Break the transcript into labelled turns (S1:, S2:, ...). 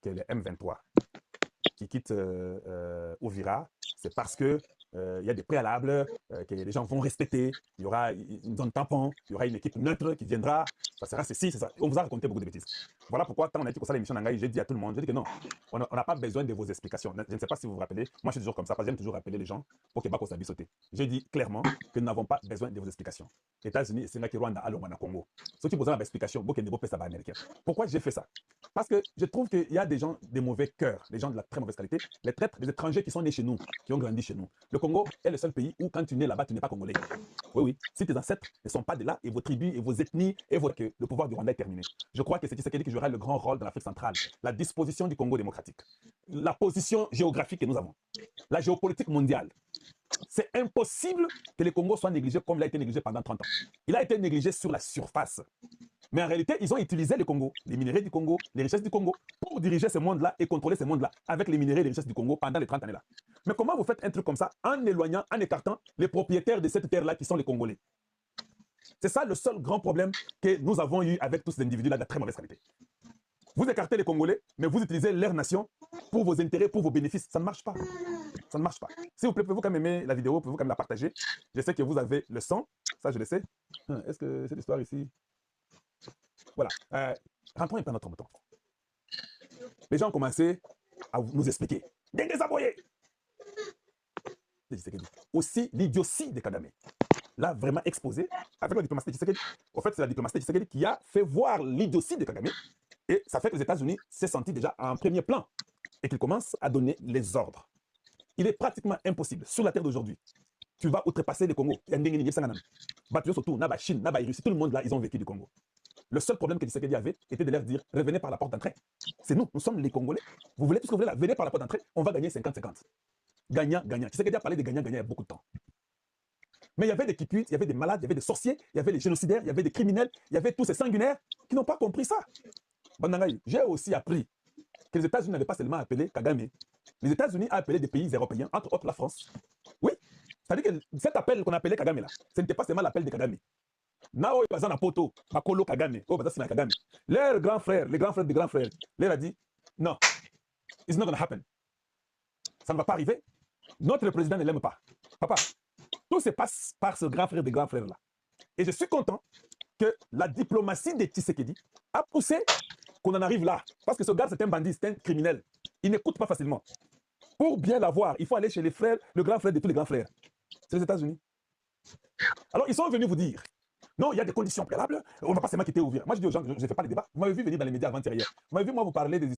S1: que les M23 qui quittent Uvira, c'est parce que il y a des préalables que les gens vont respecter. Il y aura une zone tampon, il y aura une équipe neutre qui viendra. Ça sera ceci, c'est ça. On vous a raconté beaucoup de bêtises. Voilà pourquoi, quand on a dit que ça l'émission d'Angaï, j'ai dit à tout le monde, j'ai dit que non, on n'a pas besoin de vos explications. Je ne sais pas si vous vous rappelez, moi je suis toujours comme ça, parce que j'aime toujours rappeler les gens pour que Bako Sabi sauter. J'ai dit clairement que nous n'avons pas besoin de vos explications. États-Unis, c'est là que Rwanda, Alomana, Congo. Ceux qui posent une explication, beaucoup de ça va américain. Pourquoi j'ai fait ça? Parce que je trouve qu'il y a des gens de mauvais cœur, des gens de la très mauvaise qualité, les traîtres, des étrangers qui sont nés chez nous, qui ont grandi chez nous. Le Congo est le seul pays où, quand tu nais là-bas, tu n'es pas congolais. Oui, oui. Si tes ancêtres ne sont pas de là, et vos tribus, et vos ethnies, et que le pouvoir du Rwanda est terminé. Je crois que c'est Tshisekedi qui jouera le grand rôle dans l'Afrique centrale. La disposition du Congo démocratique, la position géographique que nous avons, la géopolitique mondiale. C'est impossible que le Congo soit négligé comme il a été négligé pendant 30 ans. Il a été négligé sur la surface. Mais en réalité, ils ont utilisé le Congo, les minéraux du Congo, les richesses du Congo, pour diriger ce monde-là et contrôler ce monde-là avec les minéraux et les richesses du Congo pendant les 30 années-là. Mais comment vous faites un truc comme ça en éloignant, en écartant les propriétaires de cette terre-là qui sont les Congolais? C'est ça le seul grand problème que nous avons eu avec tous ces individus-là de très mauvaise qualité. Vous écartez les Congolais, mais vous utilisez leur nation pour vos intérêts, pour vos bénéfices. Ça ne marche pas. Ça ne marche pas. S'il vous plaît, pouvez-vous quand même aimer la vidéo, pouvez-vous quand même la partager? Je sais que vous avez le son, ça je le sais. Est-ce que cette histoire ici... Voilà. Rentrons un peu dans notre temps. Les gens ont commencé à nous expliquer. Des désabroyés. Aussi l'idiotie de Kagame. Là, vraiment exposé avec la diplomatie de Tshisekedi. En fait, c'est la diplomatie de Tshisekedi qui a fait voir l'idiotie de Kagame. Et ça fait que les États-Unis s'est senti déjà en premier plan et qu'ils commencent à donner les ordres. Il est pratiquement impossible, sur la terre d'aujourd'hui, tu vas outrepasser le Congo. Surtout, Naba Chine, Naba Russie, tout le monde là, ils ont vécu du Congo. Le seul problème que Tshisekedi avait était de leur dire revenez par la porte d'entrée. C'est nous sommes les Congolais. Vous voulez tout ce que vous voulez là, venez par la porte d'entrée, on va gagner 50-50. Gagnant, gagnant. Tshisekedi a parlé de gagnant-gagnant il y a beaucoup de temps. Mais il y avait des kiputes, il y avait des malades, il y avait des sorciers, il y avait des génocidaires, il y avait des criminels, il y avait tous ces sanguinaires qui n'ont pas compris ça. J'ai aussi appris que les États-Unis n'avaient pas seulement appelé Kagame. Les États-Unis ont appelé des pays européens, entre autres la France. Oui, c'est-à-dire que cet appel qu'on appelait Kagame là, ce n'était pas seulement l'appel de Kagame. Nao est basé en poto, Bakolo Kagame, oh basé sur Kagame. Leur grand frère, les grands frères des grands frères, leur a dit non, it's not gonna happen. Ça ne va pas arriver. Notre président ne l'aime pas. Papa, tout se passe par ce grand frère des grands frères là. Et je suis content que la diplomatie de Tshisekedi a poussé qu'on en arrive là. Parce que ce gars, c'est un bandit, c'est un criminel. Il n'écoute pas facilement. Pour bien l'avoir, il faut aller chez les frères, le grand frère de tous les grands frères. C'est les États-Unis. Alors, ils sont venus vous dire non, il y a des conditions préalables, on ne va pas seulement quitter Uvira. Moi, je dis aux gens, je ne fais pas les débats. Vous m'avez vu venir dans les médias avant-hier. Vous m'avez vu, moi, vous parler des